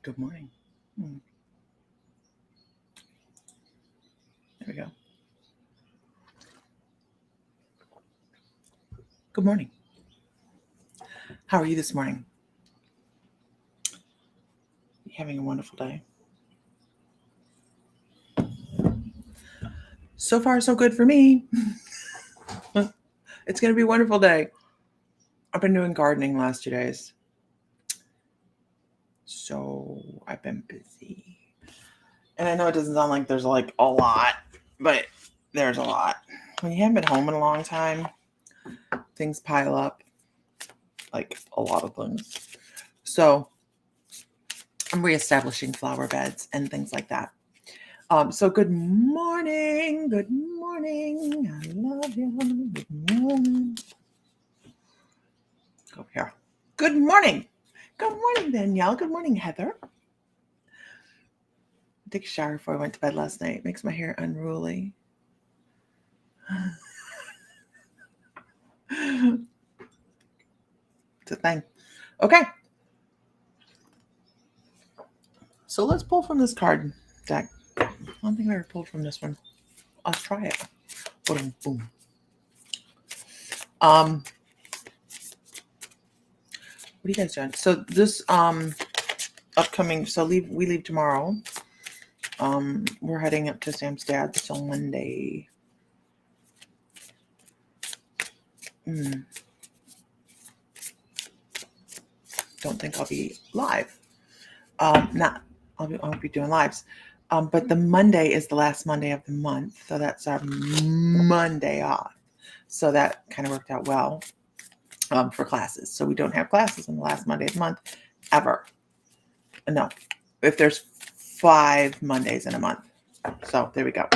Good morning. There we go. Good morning. How are you this morning? You having a wonderful day? So far, so good for me. It's going to be a wonderful day. I've been doing gardening last 2 days. So I've been busy. And I know it doesn't sound like there's like a lot, but there's a lot. When you haven't been home in a long time, things pile up, like a lot of things. So I'm reestablishing flower beds and things like that. So good morning. Good morning. I love you. Good morning. Go over here. Good morning. Good morning, Danielle. Good morning, Heather. I took a shower before I went to bed last night. It makes my hair unruly. It's a thing. Okay. So let's pull from this card deck. I don't think I ever pulled from this one. Let's try it. Boom, boom. What are you guys doing? So this upcoming, so we leave tomorrow. We're heading up to Sam's dad's till Monday. Don't think I'll be live. I'll be doing lives. But the Monday is the last Monday of the month, so that's our Monday off. So that kind of worked out well for classes. So we don't have classes on the last Monday of the month ever. No, if there's 5 Mondays in a month. So there we go.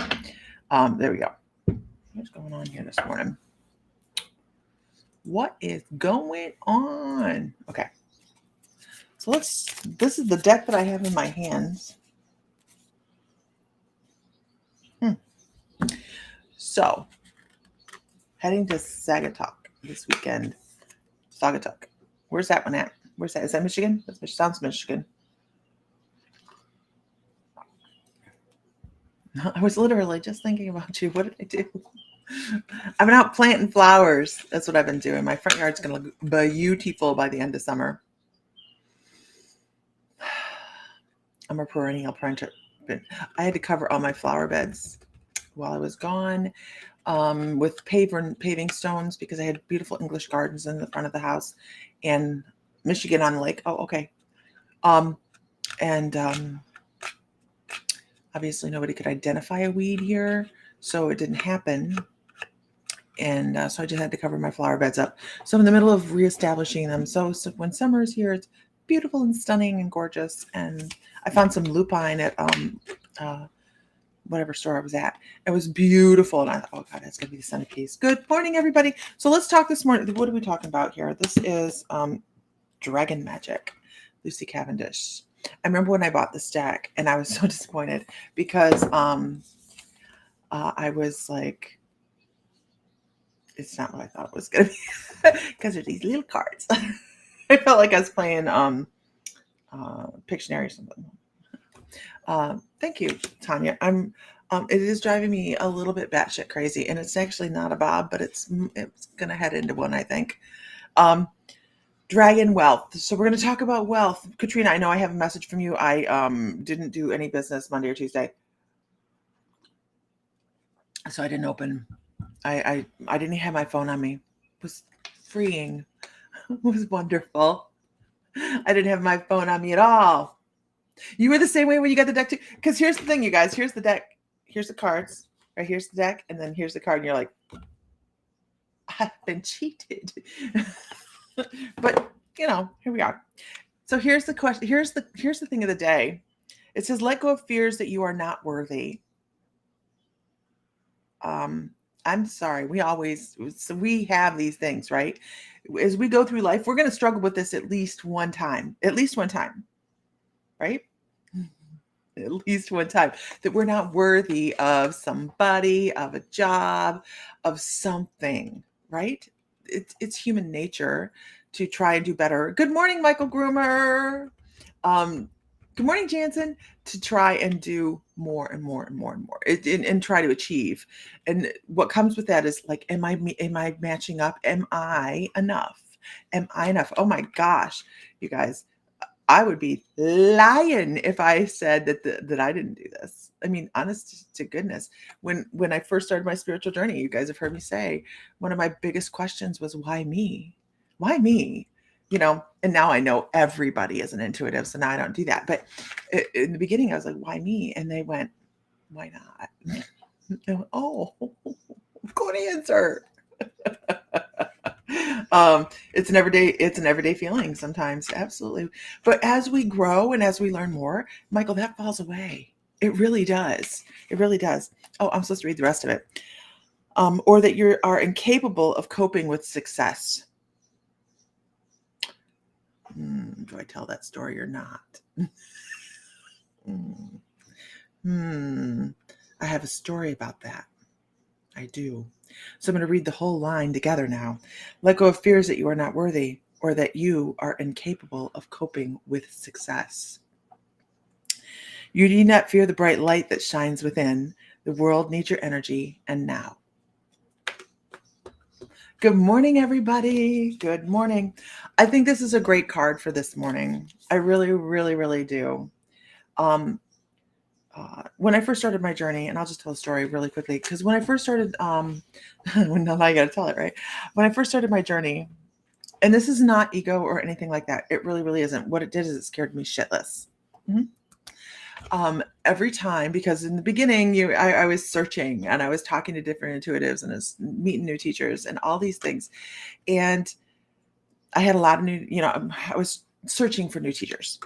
What's going on here this morning? What is going on? Okay. So this is the deck that I have in my hands. So, heading to Sagatuck this weekend. Sagatuck. Where's that one at? Where's that? Is that Michigan? Sounds Michigan. I was literally just thinking about you. What did I do? I've been out planting flowers. That's what I've been doing. My front yard's going to look beautiful by the end of summer. I'm a perennial planter. I had to cover all my flower beds while I was gone with paving stones because I had beautiful English gardens in the front of the house and Michigan on the lake. Oh, okay. Obviously nobody could identify a weed here, so it didn't happen. And so I just had to cover my flower beds up. So I'm in the middle of reestablishing them. So when summer is here, it's beautiful and stunning and gorgeous. And I found some lupine at whatever store I was at. It was beautiful. And I thought, oh God, that's going to be the centerpiece. Good morning, everybody. So let's talk this morning. What are we talking about here? This is Dragon Magic, Lucy Cavendish. I remember when I bought this deck and I was so disappointed because I was like, it's not what I thought it was going to be because there's these little cards. I felt like I was playing Pictionary or something. Thank you, Tanya. It is driving me a little bit batshit crazy, and it's actually not a bob, but it's going to head into one, I think. Dragon wealth. So we're going to talk about wealth. Katrina, I know I have a message from you. I didn't do any business Monday or Tuesday, so I didn't open. I didn't have my phone on me. It was freeing. It was wonderful. I didn't have my phone on me at all. You were the same way when you got the deck too. Because here's the thing, you guys. Here's the deck. Here's the cards. Right here's the deck, and then here's the card, and you're like, I've been cheated. But here we are. So here's the question. Here's the thing of the day. It says, let go of fears that you are not worthy. I'm sorry. We have these things, right? As we go through life, we're going to struggle with this at least one time, right? At least one time that we're not worthy of somebody, of a job, of something, right? It's human nature to try and do better. Good morning, Michael Groomer. good morning, Jansen, to try and do more and more and more and more and try to achieve. And what comes with that is like, am I matching up? Am I enough? Am I enough? Oh my gosh, you guys, I would be lying if I said that I didn't do this. I mean, honest to goodness, when I first started my spiritual journey, you guys have heard me say, one of my biggest questions was, why me? Why me? And now I know everybody is an intuitive, so now I don't do that. But in the beginning, I was like, why me? And they went, why not? Oh, good answer. It's an everyday feeling sometimes, absolutely. But as we grow and as we learn more, Michael, that falls away. It really does. It really does. Oh, I'm supposed to read the rest of it. Or that you are incapable of coping with success. Do I tell that story or not? I have a story about that. I do. So I'm going to read the whole line together now. Let go of fears that you are not worthy or that you are incapable of coping with success. You need not fear the bright light that shines within. The world needs your energy, and now. Good morning, everybody. Good morning. I think this is a great card for this morning. I really, really, really do. When I first started my journey, and I'll just tell a story really quickly, because when I first started, now I got to tell it, right? When I first started my journey, and this is not ego or anything like that. It really, really isn't. What it did is it scared me shitless. Every time, because in the beginning, I was searching and I was talking to different intuitives and I was meeting new teachers and all these things. And I had a lot of I was searching for new teachers.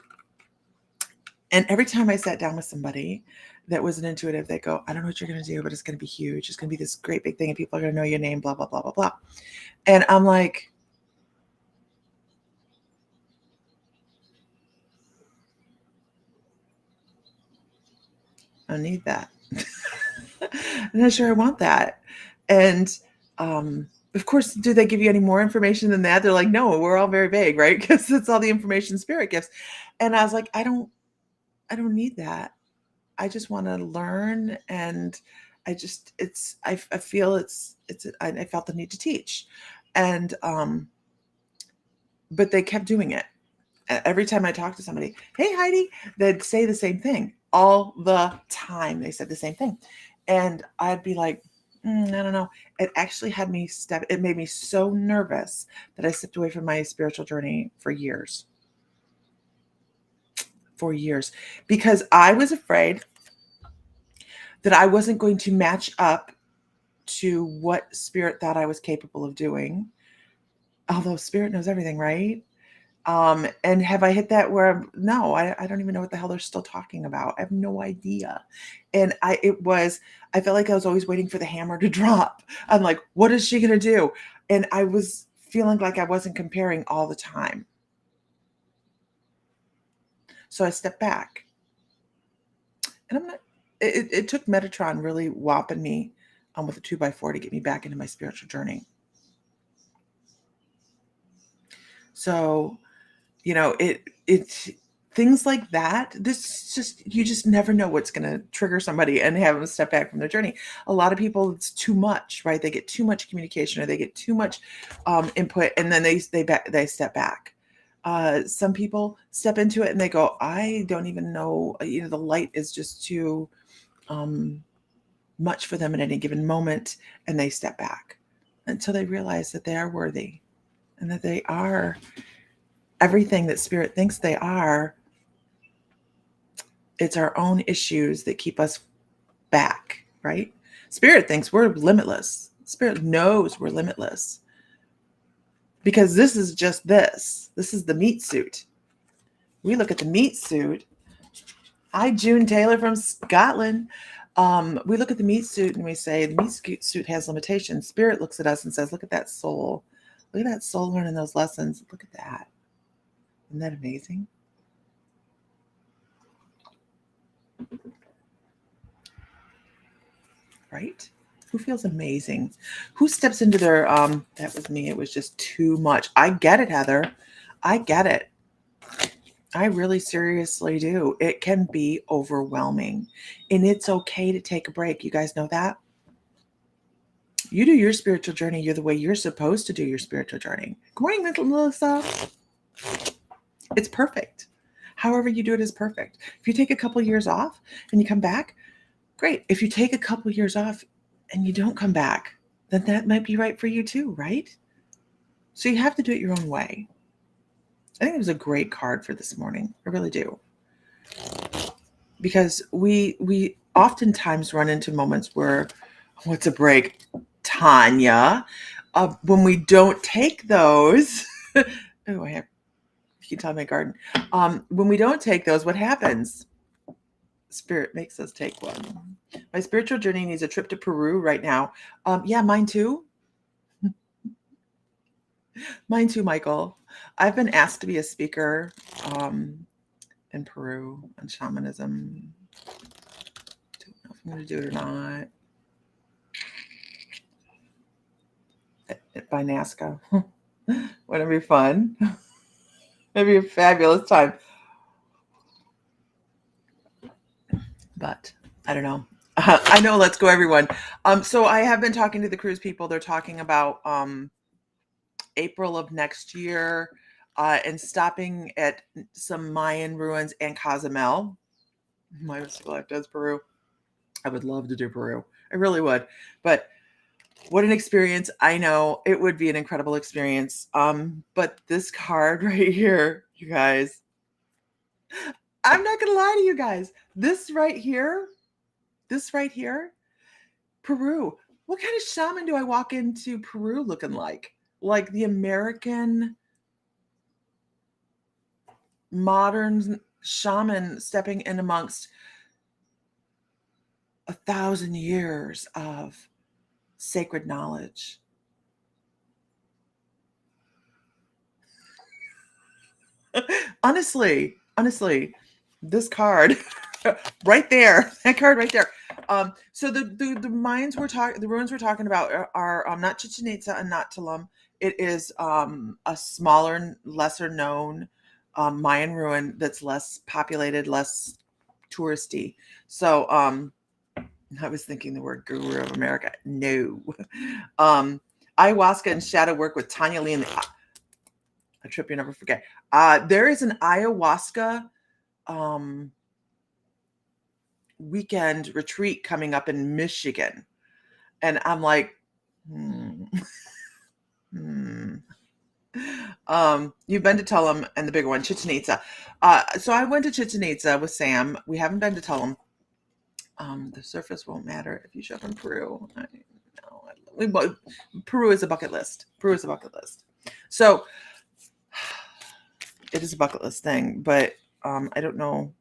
And every time I sat down with somebody that was an intuitive, they go, I don't know what you're going to do, but it's going to be huge. It's going to be this great big thing and people are going to know your name, blah, blah, blah, blah, blah. And I'm like, I don't need that. I'm not sure I want that. And of course, do they give you any more information than that? They're like, no, we're all very vague, right? Because it's all the information spirit gives. And I was like, I don't need that. I just want to learn. And I feel I felt the need to teach. And, but they kept doing it. Every time I talked to somebody, hey, Heidi, they'd say the same thing all the time. They said the same thing. And I'd be like, I don't know. It actually it made me so nervous that I stepped away from my spiritual journey for years. Because I was afraid that I wasn't going to match up to what spirit thought I was capable of doing. Although spirit knows everything, right? And have I hit that where I don't even know what the hell they're still talking about. I have no idea. And I felt like I was always waiting for the hammer to drop. I'm like, what is she going to do? And I was feeling like I wasn't comparing all the time. So I stepped back. And it took Metatron really whopping me with a 2x4 to get me back into my spiritual journey. So, it's things like that. You just never know what's going to trigger somebody and have them step back from their journey. A lot of people, it's too much, right? They get too much communication or they get too much input and then they step back. Some people step into it and they go, I don't even know, the light is just too much for them at any given moment. And they step back until they realize that they are worthy and that they are everything that spirit thinks they are. It's our own issues that keep us back, right? Spirit thinks we're limitless. Spirit knows we're limitless. Because this is just this. This is the meat suit. We look at the meat suit. Hi, June Taylor from Scotland. We look at the meat suit and we say, the meat suit has limitations. Spirit looks at us and says, look at that soul. Look at that soul learning those lessons. Look at that. Isn't that amazing? Right? Who feels amazing? Who steps into their, that was me. It was just too much. I get it, Heather. I get it. I really seriously do. It can be overwhelming, and it's okay to take a break. You guys know that? You do your spiritual journey. You're the way you're supposed to do your spiritual journey. Good morning, Melissa. It's perfect. However you do it is perfect. If you take a couple years off and you come back, great. If you take a couple years off and you don't come back, then that might be right for you too, right? So you have to do it your own way. I think it was a great card for this morning. I really do. Because we oftentimes run into moments where, what's a break, Tanya? When we don't take those, oh, you can tell my garden. When we don't take those, what happens? Spirit makes us take one. My spiritual journey needs a trip to Peru right now. Yeah, mine too. Mine too, Michael. I've been asked to be a speaker in Peru on shamanism. Don't know if I'm going to do it or not. By NASCA. Wouldn't it be fun? It'd be a fabulous time. But I don't know. I know. Let's go, everyone. So I have been talking to the cruise people. They're talking about April of next year and stopping at some Mayan ruins and Cozumel. My mystical life does Peru. I would love to do Peru. I really would. But what an experience. I know it would be an incredible experience. But this card right here, you guys, I'm not going to lie to you guys. This right here, Peru. What kind of shaman do I walk into Peru looking like? Like the American modern shaman stepping in amongst 1,000 years of sacred knowledge. Honestly, this card right there, that card right there. So the ruins we're talking about are not Chichen Itza and not Tulum. It is a smaller, lesser known Mayan ruin that's less populated, less touristy. So I was thinking the word guru of America. No. Ayahuasca and shadow work with Tanya Lee and a trip you never forget. There is an ayahuasca weekend retreat coming up in Michigan. And I'm like, you've been to Tulum and the bigger one, Chichen Itza. So I went to Chichen Itza with Sam. We haven't been to Tulum. The surface won't matter if you show up in Peru. Peru is a bucket list. So it is a bucket list thing, but I don't know.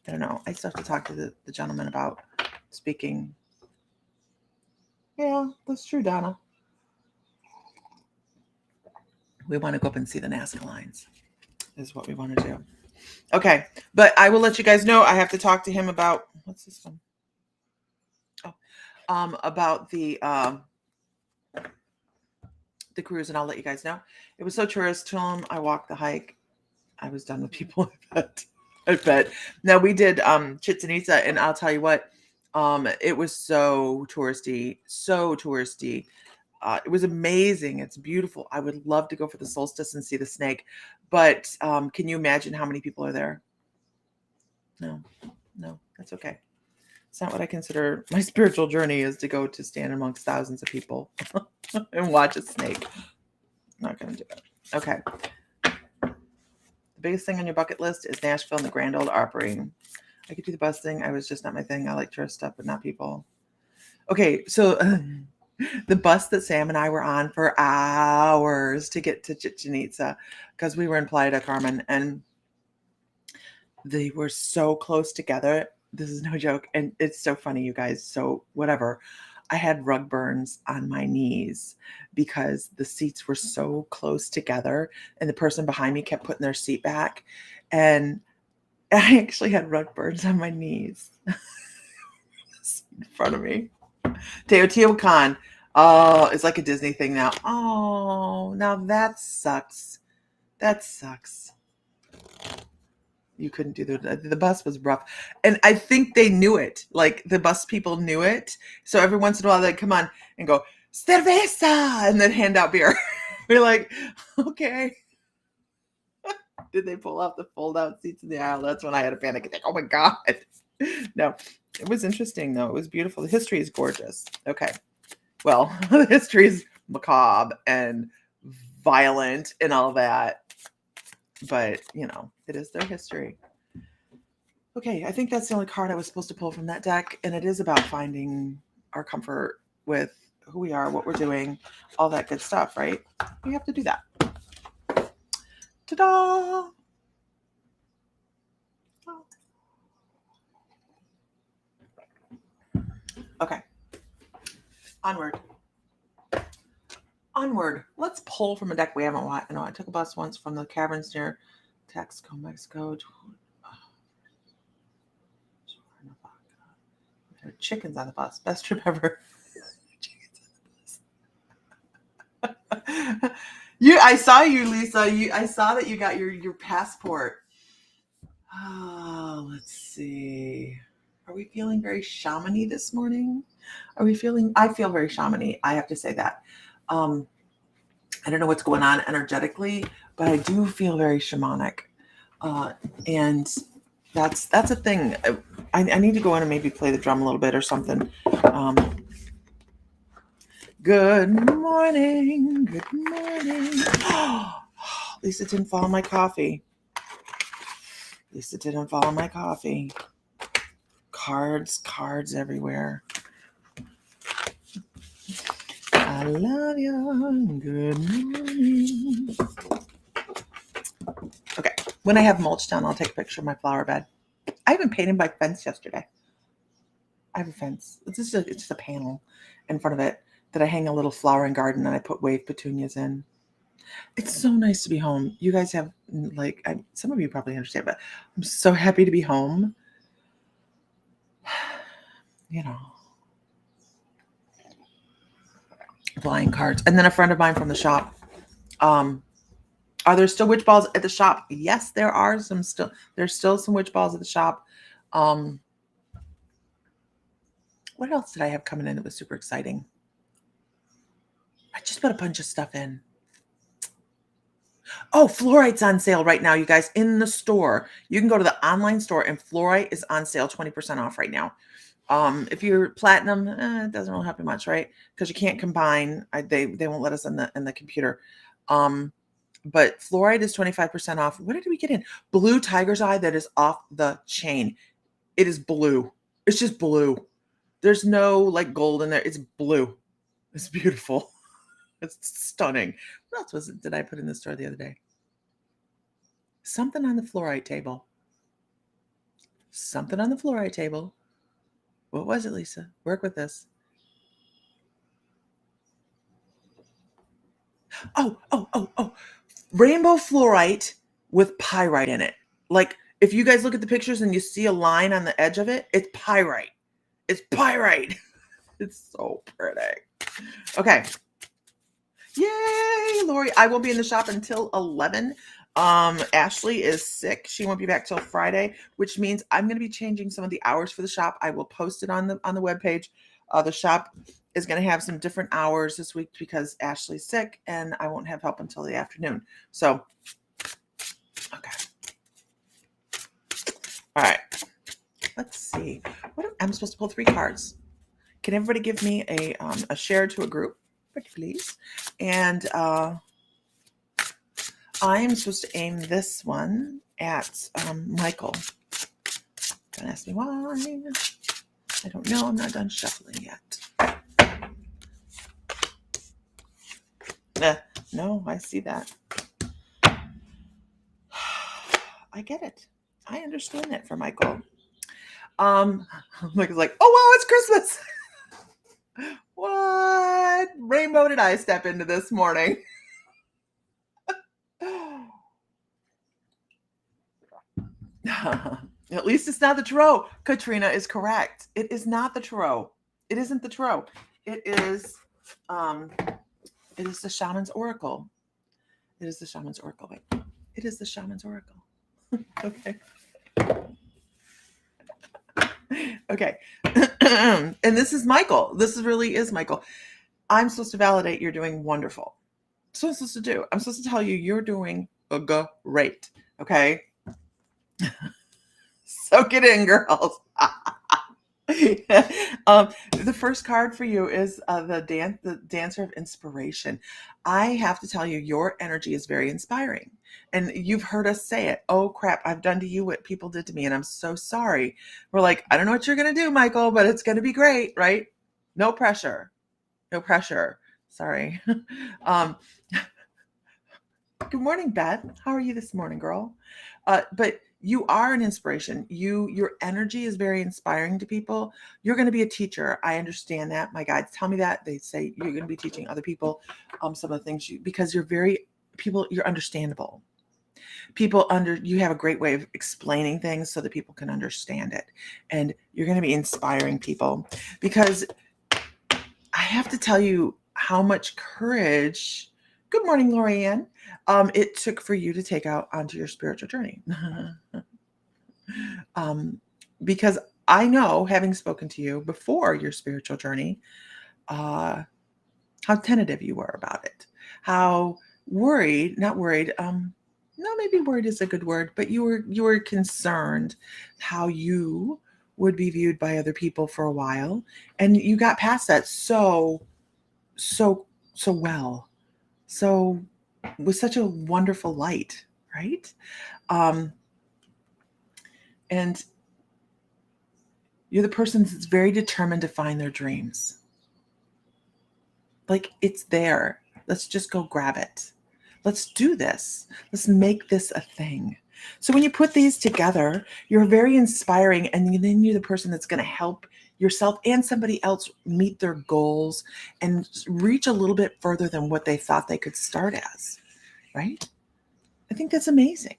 I still have to talk to the gentleman about speaking. Yeah, that's true, Donna. We want to go up and see the Nazca lines is what we want to do. Okay, but I will let you guys know. I have to talk to him about, what's this one? About the cruise, and I'll let you guys know. It was so tourist. Tulum, I walked the hike. I was done with people. I bet. Now we did Chichen Itza, and I'll tell you what, it was so touristy. It was amazing. It's beautiful. I would love to go for the solstice and see the snake, but can you imagine how many people are there? No, that's okay. It's not what I consider my spiritual journey is to go to stand amongst thousands of people and watch a snake. Not going to do it. Okay. The biggest thing on your bucket list is Nashville and the Grand Ole Opry. I could do the bus thing. I was just not my thing. I like tourist stuff, but not people. Okay. So the bus that Sam and I were on for hours to get to Chichen Itza because we were in Playa del Carmen and they were so close together. This is no joke. And it's so funny, you guys. So whatever. I had rug burns on my knees because the seats were so close together and the person behind me kept putting their seat back. And I actually had rug burns on my knees in front of me. Teotihuacan. Oh, it's like a Disney thing now. Oh, now that sucks. You couldn't do the bus was rough. And I think they knew it. Like the bus people knew it. So every once in a while they'd come on and go, cerveza, and then hand out beer. We're like, okay. Did they pull out the fold out seats in the aisle? That's when I had a panic attack. Oh my God. No, it was interesting though. It was beautiful. The history is gorgeous. Okay. Well, the history is macabre and violent and all that. But, you know, it is their history. Okay, I think that's the only card I was supposed to pull from that deck. And it is about finding our comfort with who we are, what we're doing, all that good stuff, right? We have to do that. Ta-da! Okay. Onward. Let's pull from a deck we haven't watched. I took a bus once from the caverns near Texaco, Mexico. There are chickens on the bus. Best trip ever. I saw you, Lisa. I saw that you got your passport. Oh, let's see. Are we feeling very shamany this morning? I feel very shamany. I have to say that. I don't know what's going on energetically, but I do feel very shamanic. And that's a thing. I need to go in and maybe play the drum a little bit or something. Good morning. Good morning. Lisa didn't fall on my coffee. Cards everywhere. I love you. Good morning. Okay. When I have mulch down, I'll take a picture of my flower bed. I even painted my fence yesterday. I have a fence. It's just a panel in front of it that I hang a little flowering garden and I put wave petunias in. It's so nice to be home. You guys have, like, some of you probably understand, but I'm so happy to be home. You know. Flying cards. And then a friend of mine from the shop. Are there still witch balls at the shop? Yes, there are there's still some witch balls at the shop. What else did I have coming in that was super exciting? I just put a bunch of stuff in. Oh, fluorite's on sale right now, you guys, in the store. You can go to the online store and fluorite is on sale, 20% off right now. If you're platinum, it doesn't really help you much, right? Because you can't combine. They won't let us in the computer. But fluorite is 25% off. What did we get in? Blue tiger's eye that is off the chain. It is blue. It's just blue. There's no like gold in there. It's blue. It's beautiful. It's stunning. What else did I put in the store the other day? Something on the fluorite table. What was it, Lisa? Work with this. Oh. Rainbow fluorite with pyrite in it. Like, if you guys look at the pictures and you see a line on the edge of it, it's pyrite. It's so pretty. Okay. Yay, Lori. I will be in the shop until 11. Ashley is sick. She won't be back till Friday, which means I'm going to be changing some of the hours for the shop. I will post it on the webpage. The shop is going to have some different hours this week because Ashley's sick and I won't have help until the afternoon. So, okay. All right. Let's see. I'm supposed to pull 3 cards. Can everybody give me a share to a group, please? And I'm supposed to aim this one at Michael. Don't ask me why. I don't know. I'm not done shuffling yet. No, I see that. I get it. I understand that for Michael. Michael's like, oh wow, it's Christmas. What rainbow did I step into this morning? At least it's not the tarot. Katrina is correct. It is not the tarot. It isn't the tarot. It is the shaman's oracle. It is the shaman's oracle. Wait. It is the shaman's oracle. Okay. Okay. And this is Michael. This really is Michael. I'm supposed to validate you're doing wonderful. That's what I'm supposed to do. I'm supposed to tell you you're doing great. Okay. Soak it in, girls. The first card for you is the dancer of inspiration. I have to tell you, your energy is very inspiring, and you've heard us say it. Oh crap! I've done to you what people did to me, and I'm so sorry. We're like, I don't know what you're gonna do, Michael, but it's gonna be great, right? No pressure. No pressure. Sorry. um, Good morning, Beth. How are you this morning, girl? But you are an inspiration. Your energy is very inspiring to people. You're going to be a teacher. I understand that. My guides tell me that. They say you're going to be teaching other people some of the things because you're understandable. You have a great way of explaining things so that people can understand it. And you're going to be inspiring people because I have to tell you how much courage. Good morning, Lorianne. It took for you to take out onto your spiritual journey. Because I know, having spoken to you before your spiritual journey, how tentative you were about it, how not worried. No, maybe worried is a good word, but you were concerned how you would be viewed by other people for a while, and you got past that so well. So with such a wonderful light, right? And you're the person that's very determined to find their dreams. Like, it's there. Let's just go grab it. Let's do this. Let's make this a thing. So when you put these together, you're very inspiring, and then you're the person that's going to help yourself and somebody else meet their goals and reach a little bit further than what they thought they could start as, right? I think that's amazing.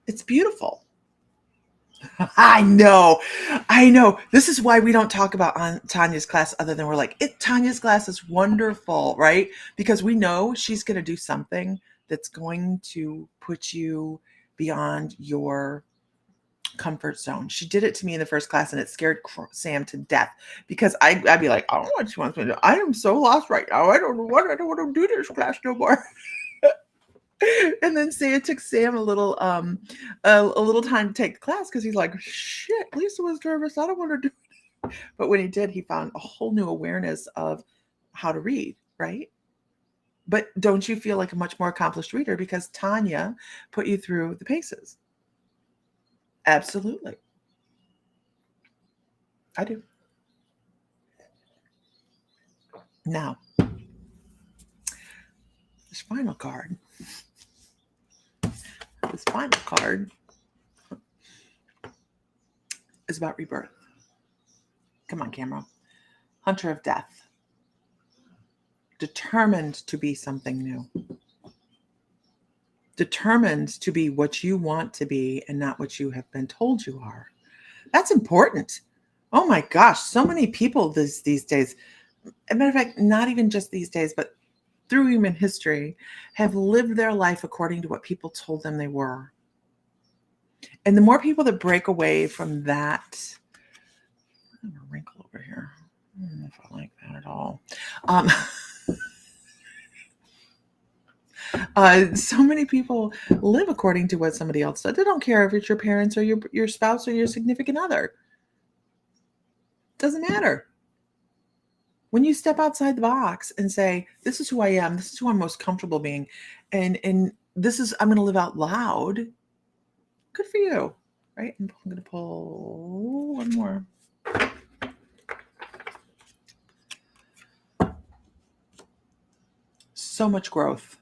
It's beautiful. I know. This is why we don't talk about on Tanya's class other than we're like, Tanya's class is wonderful, right? Because we know she's going to do something that's going to put you beyond your comfort zone. She did it to me in the first class, and it scared Sam to death because I'd be like, I don't know what she wants me to do. I am so lost right now. I don't want to do this class no more. And then it took Sam a little time to take the class because he's like, shit, Lisa was nervous. I don't want to do it. But when he did, he found a whole new awareness of how to read, right? But don't you feel like a much more accomplished reader because Tanya put you through the paces? Absolutely. I do. Now, this final card is about rebirth. Come on, camera. Hunter of death. Determined to be something new. Determined to be what you want to be and not what you have been told you are. That's important. Oh my gosh, so many people these days, as a matter of fact, not even just these days, but through human history, have lived their life according to what people told them they were. And the more people that break away from that, I have a wrinkle over here. I don't know if I like that at all. So many people live according to what somebody else does. They don't care if it's your parents or your spouse or your significant other. It doesn't matter. When you step outside the box and say, this is who I am, this is who I'm most comfortable being, and this is, I'm going to live out loud, good for you, right? I'm going to pull one more. So much growth.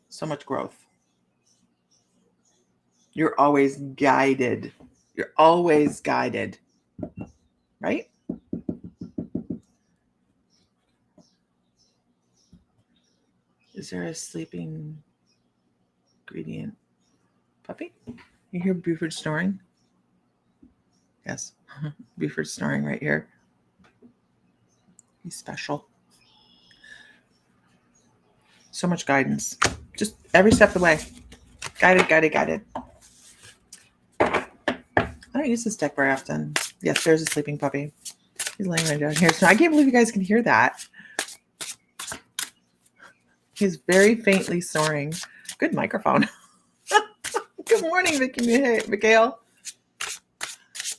So much growth. You're always guided. You're always guided, right? Is there a sleeping gradient puppy? You hear Buford snoring? Yes, Buford snoring right here. He's special. So much guidance, just every step of the way. Guided. I don't use this deck very often. Yes, there's a sleeping puppy. He's laying right down here. So I can't believe you guys can hear that. He's very faintly snoring. Good microphone. Good morning, Mikhail.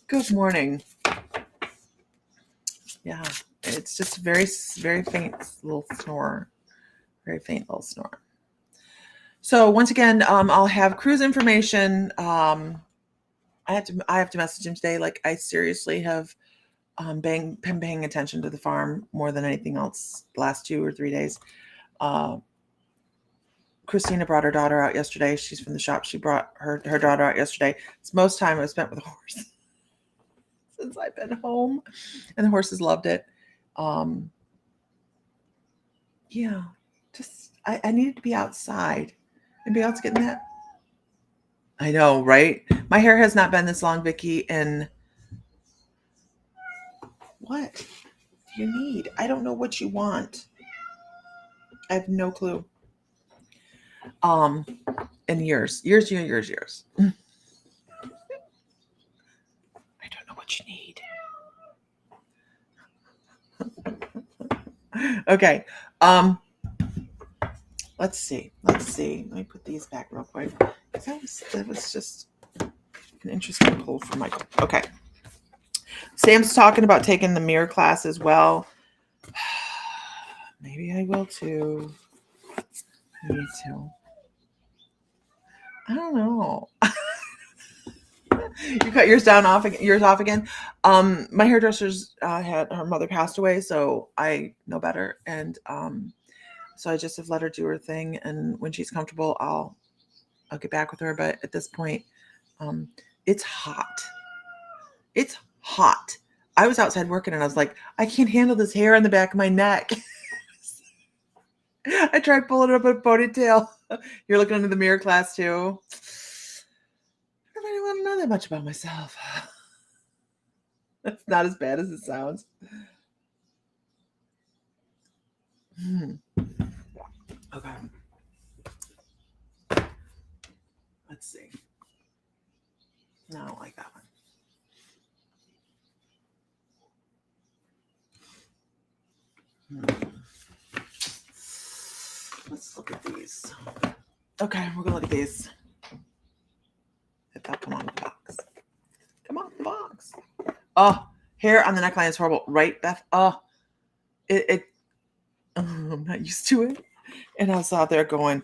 Good morning. Yeah, it's just very, very faint little snore. Very faint little snore. So once again, I'll have cruise information. I have to message him today. Like I seriously have been paying attention to the farm more than anything else the last 2 or 3 days. Christina brought her daughter out yesterday. She's from the shop. She brought her daughter out yesterday. It's most time I've spent with a horse since I've been home, and the horses loved it. Yeah, just I needed to be outside. Anybody else getting that? I know, right? My hair has not been this long, Vicki, and what do you need? I don't know what you want. I have no clue. In years. I don't know what you need. Okay. Let's see. Let me put these back real quick. That was just an interesting pull for Michael. Okay. Sam's talking about taking the mirror class as well. Maybe I will too. Me too. I don't know. You cut yours off again. My hairdresser's had her mother passed away, so I know better, and so I just have let her do her thing, and when she's comfortable, I'll get back with her. But at this point, it's hot. It's hot. I was outside working, and I was like, I can't handle this hair on the back of my neck. I tried pulling it up in a ponytail. You're looking into the mirror class too. I don't really want to know that much about myself. That's not as bad as it sounds. Okay. Let's see. No, I don't like that one. Let's look at these. Okay, we're gonna look at these. If that come on the box. Come on the box. Oh, hair on the neckline is horrible, right, Beth? Oh, I'm not used to it. And I was out there going,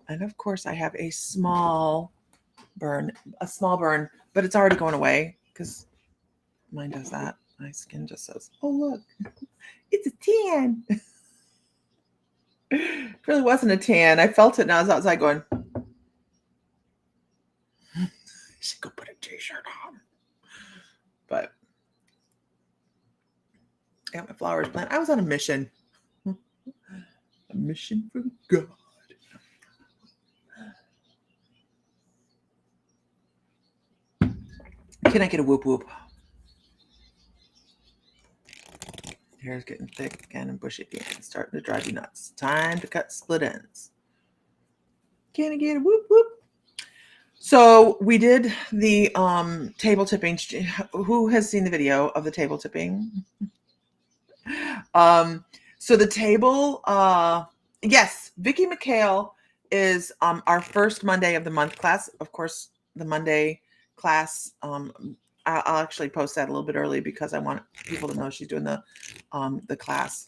and of course I have a small burn, but it's already going away because mine does that. My skin just says, oh, look, it's a tan. It really wasn't a tan. I felt it and I was outside going, I should go put a t-shirt on. But I got my flowers planted. I was on a mission. A mission for God. Can I get a whoop whoop? Hair's getting thick again and bushy again. It's starting to drive you nuts. Time to cut split ends. Can I get a whoop whoop? So we did the table tipping. Who has seen the video of the table tipping? So the table, yes, Vicki McHale is our first Monday of the month class. Of course, the Monday class, I'll actually post that a little bit early because I want people to know she's doing the class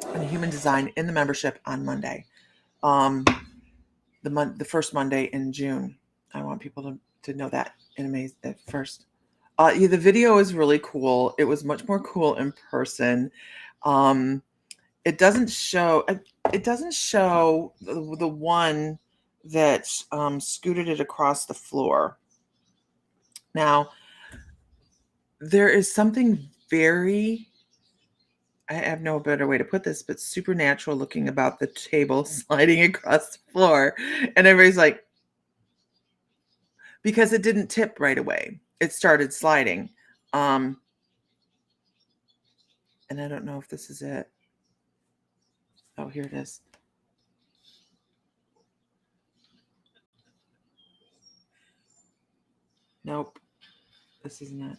on human design in the membership on Monday. The first Monday in June. I want people to know that at first. Yeah, the video is really cool. It was much more cool in person. It doesn't show the one that scooted it across the floor. Now, there is something very, I have no better way to put this, but supernatural looking about the table sliding across the floor. And everybody's like, because it didn't tip right away. It started sliding. And I don't know if this is it. Oh, here it is. Nope. This isn't it.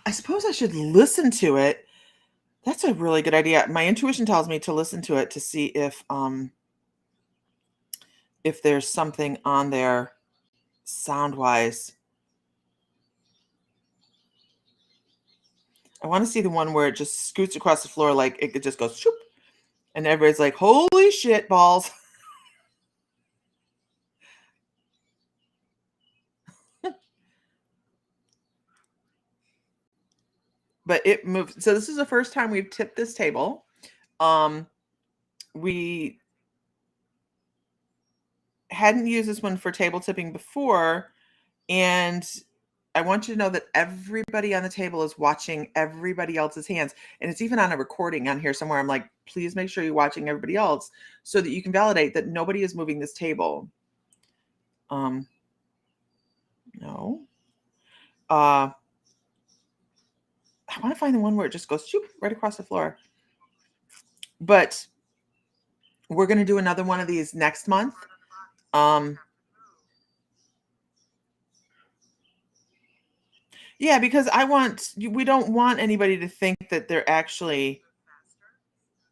I suppose I should listen to it. That's a really good idea. My intuition tells me to listen to it to see if there's something on there sound wise. I want to see the one where it just scoots across the floor like it just goes shoop, and everybody's like, "Holy shit balls!" But it moved. So this is the first time we've tipped this table. We hadn't used this one for table tipping before, and I want you to know that everybody on the table is watching everybody else's hands. And it's even on a recording on here somewhere. I'm like, please make sure you're watching everybody else so that you can validate that nobody is moving this table. No. I want to find the one where it just goes shoop, right across the floor. But we're going to do another one of these next month. Yeah, because we don't want anybody to think that they're actually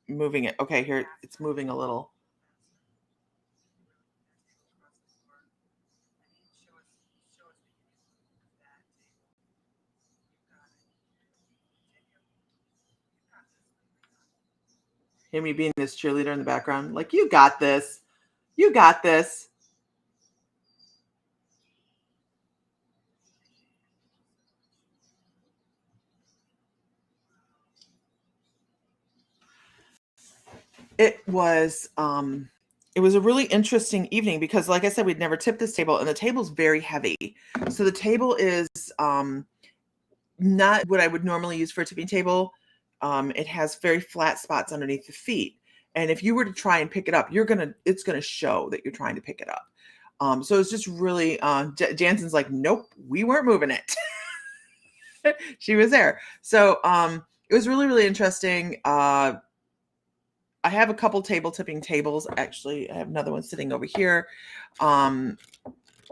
moving it. Okay, here it's moving a little. Hear me being this cheerleader in the background, like, you got this. You got this. It was a really interesting evening because, like I said, we'd never tipped this table, and the table's very heavy. So the table is not what I would normally use for a tipping table. It has very flat spots underneath the feet. And if you were to try and pick it up, it's gonna show that you're trying to pick it up. So it's just really Jansen's like, nope, we weren't moving it. She was there. So it was really, really interesting. I have a couple table tipping tables. Actually, I have another one sitting over here. And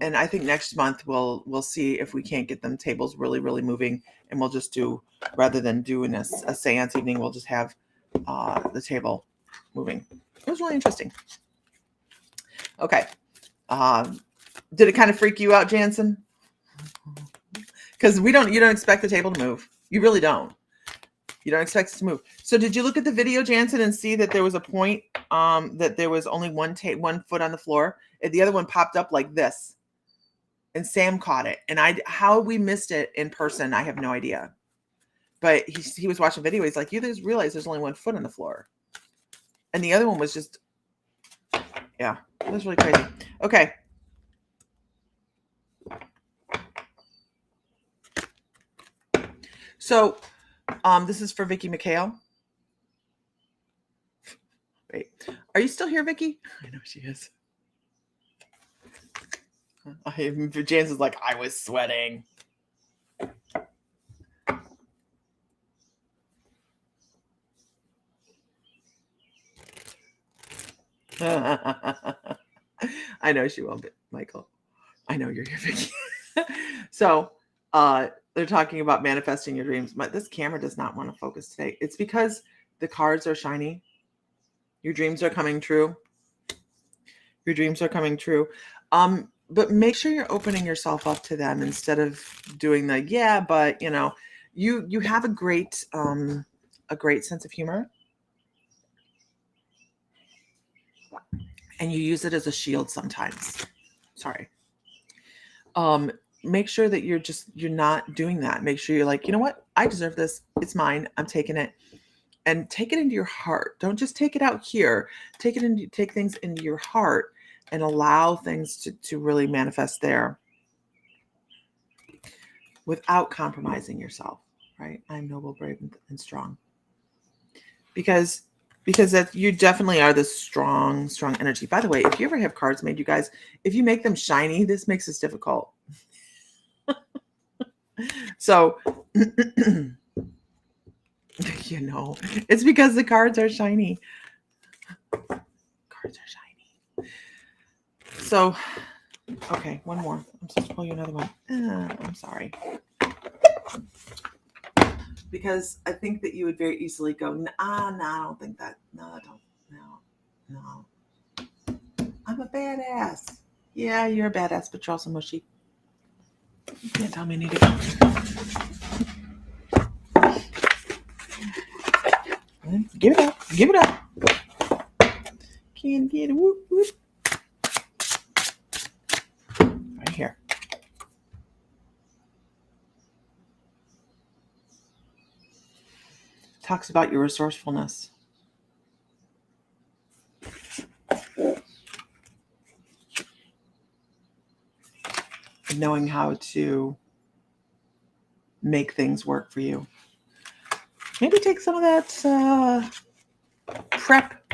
I think next month we'll see if we can't get them tables really, really moving. And we'll just rather than doing a seance evening, we'll just have the table moving. It was really interesting. Okay. Did it kind of freak you out, Jansen? Because you don't expect the table to move. You really don't. You don't expect it to move. So did you look at the video, Jansen, and see that there was a point that there was only one foot on the floor? And the other one popped up like this. And Sam caught it. And how we missed it in person, I have no idea. But he was watching video. He's like, you just realize there's only 1 foot on the floor. And the other one was just, yeah, it was really crazy. Okay. So this is for Vicki McHale. Wait, are you still here, Vicki? I know she is. James is like, I was sweating. I know she won't, but Michael, I know you're here, Vicki. So they're talking about manifesting your dreams, but this camera does not want to focus today. It's because the cards are shiny. Your dreams are coming true. Your dreams are coming true. But make sure you're opening yourself up to them instead of doing the, yeah, but you have a great sense of humor. And you use it as a shield sometimes. Sorry. Make sure that you're not doing that. Make sure you're like, you know what? I deserve this. It's mine. I'm taking it. And take it into your heart. Don't just take it out here. Take things into your heart and allow things to really manifest there without compromising yourself, right? I'm noble, brave, and strong. Because that you definitely are this strong energy. By the way, if you ever have cards made, you guys, if you make them shiny, this makes this difficult. So You know, it's because the cards are shiny. Cards are shiny. So, okay, one more. I'm supposed to pull you another one. I'm sorry. Because I think that you would very easily go, no, I don't think that. No, I don't. No. I'm a badass. Yeah, you're a badass, but you're also mushy. You can't tell me I need to go. Give it up. Give it up. Can't get it. Whoop, whoop. Right here. Talks about your resourcefulness. Knowing how to make things work for you. Maybe take some of that prep.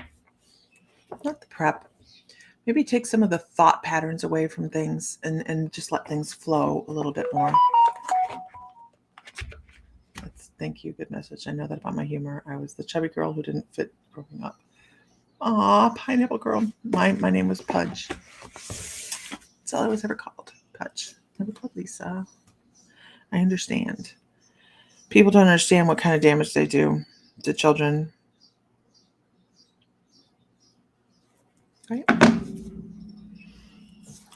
Not the prep. Maybe take some of the thought patterns away from things and just let things flow a little bit more. Thank you. Good message. I know that about my humor. I was the chubby girl who didn't fit growing up. Aw, pineapple girl. My name was Pudge. That's all I was ever called. Pudge. Never called Lisa. I understand. People don't understand what kind of damage they do to children. Right?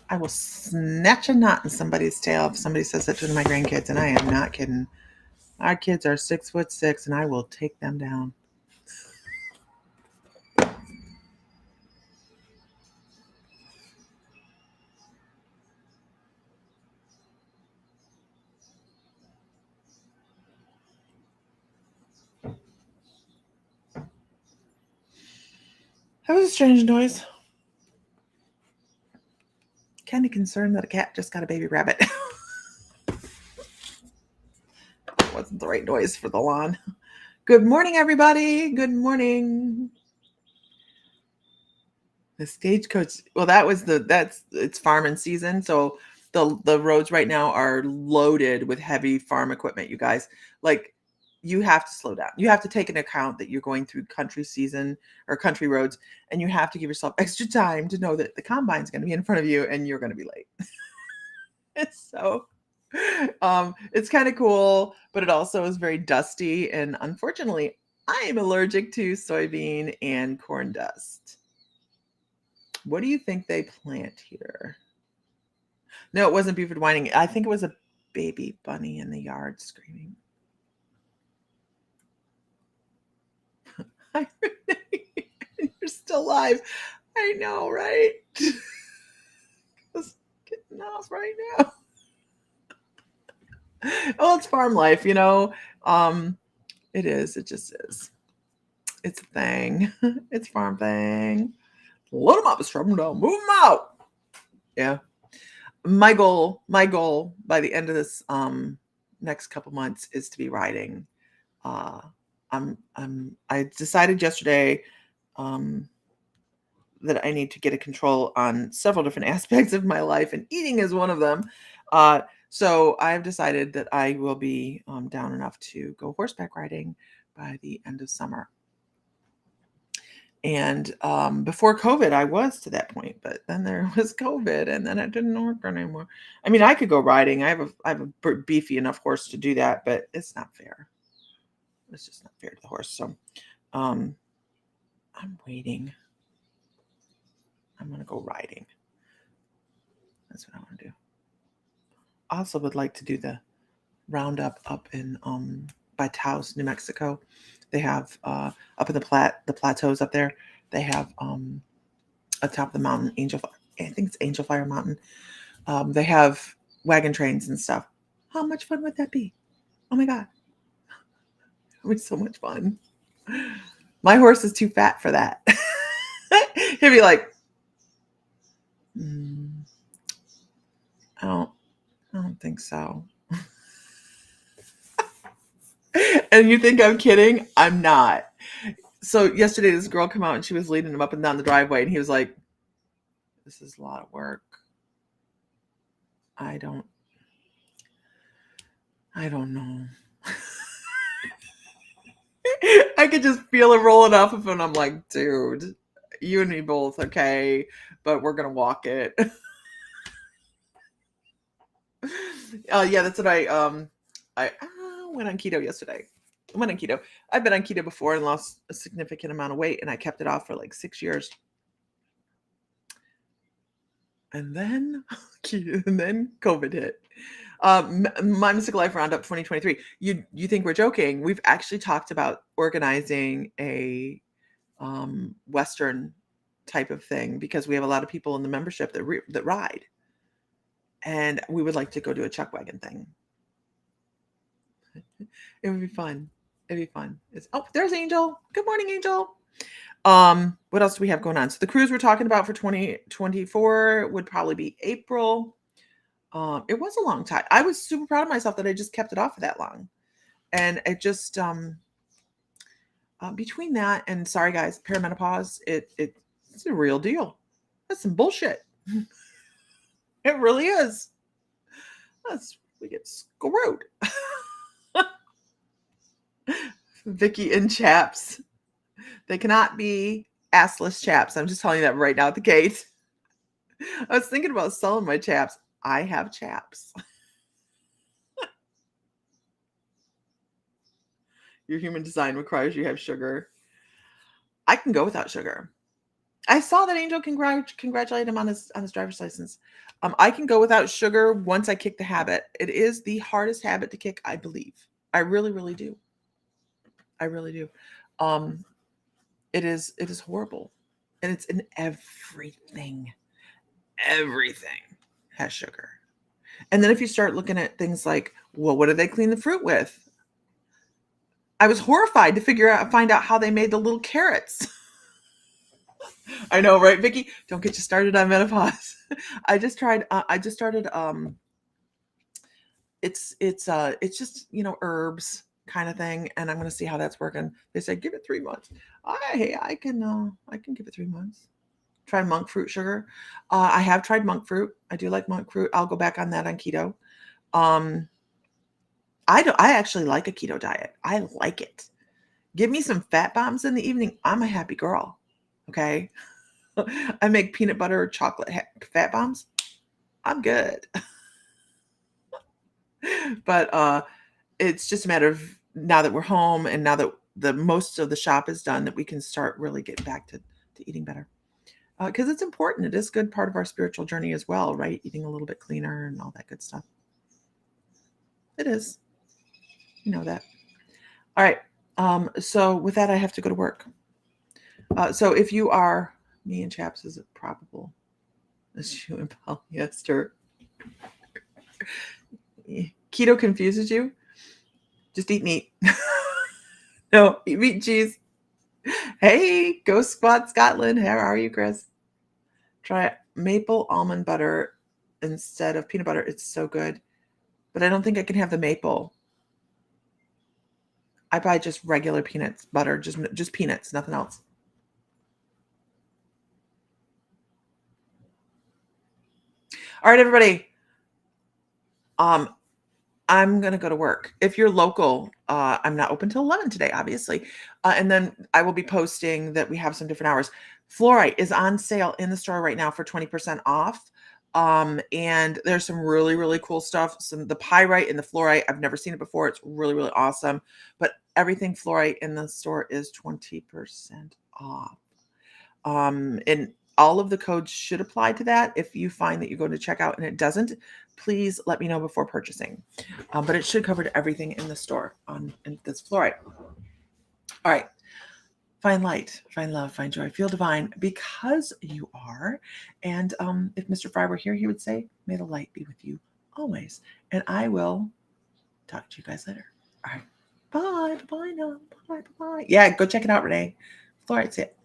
I will snatch a knot in somebody's tail if somebody says that to my grandkids, and I am not kidding. Our kids are 6'6", and I will take them down. That was a strange noise. Kind of concerned that a cat just got a baby rabbit. That wasn't the right noise for the lawn. Good morning, everybody. Good morning. The stagecoach. Well, it's farming season, so the roads right now are loaded with heavy farm equipment. You guys, like, you have to slow down. You have to take into account that you're going through country season or country roads, and you have to give yourself extra time to know that the combine's going to be in front of you and you're going to be late. So it's kind of cool, but it also is very dusty, and unfortunately I am allergic to soybean and corn dust. What do you think they plant here? No, it wasn't Buford whining. I think it was a baby bunny in the yard screaming. Hi, Renee. You're still alive. I know, right? Just getting off right now. Oh, it's farm life, you know. It is. It just is. It's a thing. It's farm thing. Load them up, strap them down, move them out. Yeah. My goal by the end of this next couple months is to be riding. I decided yesterday that I need to get a control on several different aspects of my life, and eating is one of them. So I've decided that I will be down enough to go horseback riding by the end of summer. And before COVID, I was to that point, but then there was COVID, and then it didn't work anymore. I mean, I could go riding. I have a beefy enough horse to do that, but it's not fair. It's just not fair to the horse. So I'm waiting. I'm going to go riding. That's what I want to do. I also would like to do the roundup up in by Taos, New Mexico. They have up in the plateaus up there. They have atop the mountain, I think it's Angel Fire Mountain. They have wagon trains and stuff. How much fun would that be? Oh my God. It would be so much fun. My horse is too fat for that. He'd be like, I don't think so. And you think I'm kidding? I'm not. So yesterday this girl came out and she was leading him up and down the driveway, and he was like, this is a lot of work. I don't know. I could just feel it rolling off of him. And I'm like, dude, you and me both, okay? But we're going to walk it. Yeah, that's what I went on keto yesterday. I went on keto. I've been on keto before and lost a significant amount of weight, and I kept it off for like 6 years. And then COVID hit. My Mystical Life Roundup 2023. You think we're joking? We've actually talked about organizing a Western type of thing because we have a lot of people in the membership that ride, and we would like to go do a chuck wagon thing. It would be fun. It'd be fun. There's Angel. Good morning, Angel. What else do we have going on? So the cruise we're talking about for 2024 would probably be April. It was a long time. I was super proud of myself that I just kept it off for that long. And it just, between that and sorry guys, perimenopause, it's a real deal. That's some bullshit. It really is. We get screwed. Vicky and chaps. They cannot be assless chaps. I'm just telling you that right now at the gate. I was thinking about selling my chaps. I have chaps. Your human design requires you have sugar. I can go without sugar. I saw that Angel congratulate him on his driver's license. I can go without sugar once I kick the habit. It is the hardest habit to kick, I believe. I really, really do. I really do. It is horrible. And it's in everything. Everything has sugar. And then if you start looking at things like, well, what do they clean the fruit with? I was horrified to find out how they made the little carrots. I know, right, Vicky? Don't get you started on menopause. I just started. It's just herbs kind of thing, and I'm going to see how that's working. They said give it 3 months. I can give it 3 months. Try monk fruit sugar. I have tried monk fruit. I do like monk fruit. I'll go back on that on keto. I actually like a keto diet. I like it. Give me some fat bombs in the evening. I'm a happy girl. Okay. I make peanut butter chocolate fat bombs. I'm good. But it's just a matter of now that we're home and now that the most of the shop is done that we can start really getting back to eating better. Because it's important. It is a good part of our spiritual journey as well, right? Eating a little bit cleaner and all that good stuff. It is. You know that. All right. So with that, I have to go to work. So if you are me and chaps, is it probable as you and polyester? Keto confuses you? Just eat meat. No, eat meat and cheese. Hey, Go Squad Scotland. How are you, Chris? Try maple almond butter instead of peanut butter. It's so good. But I don't think I can have the maple. I buy just regular peanuts, butter, just peanuts, nothing else. All right, everybody. I'm going to go to work. If you're local, I'm not open till 11 today, obviously. And then I will be posting that we have some different hours. Fluorite is on sale in the store right now for 20% off. And there's some really, really cool stuff. The pyrite and the fluorite, I've never seen it before. It's really, really awesome. But everything fluorite in the store is 20% off. And all of the codes should apply to that. If you find that you go to checkout and it doesn't, please let me know before purchasing. But it should cover everything in the store in this fluorite. All right. Find light, find love, find joy, feel divine because you are. And if Mr. Fry were here, he would say, may the light be with you always. And I will talk to you guys later. All right. Bye. Bye now. Bye. Bye. Yeah, go check it out, Renee. Fluorite's it.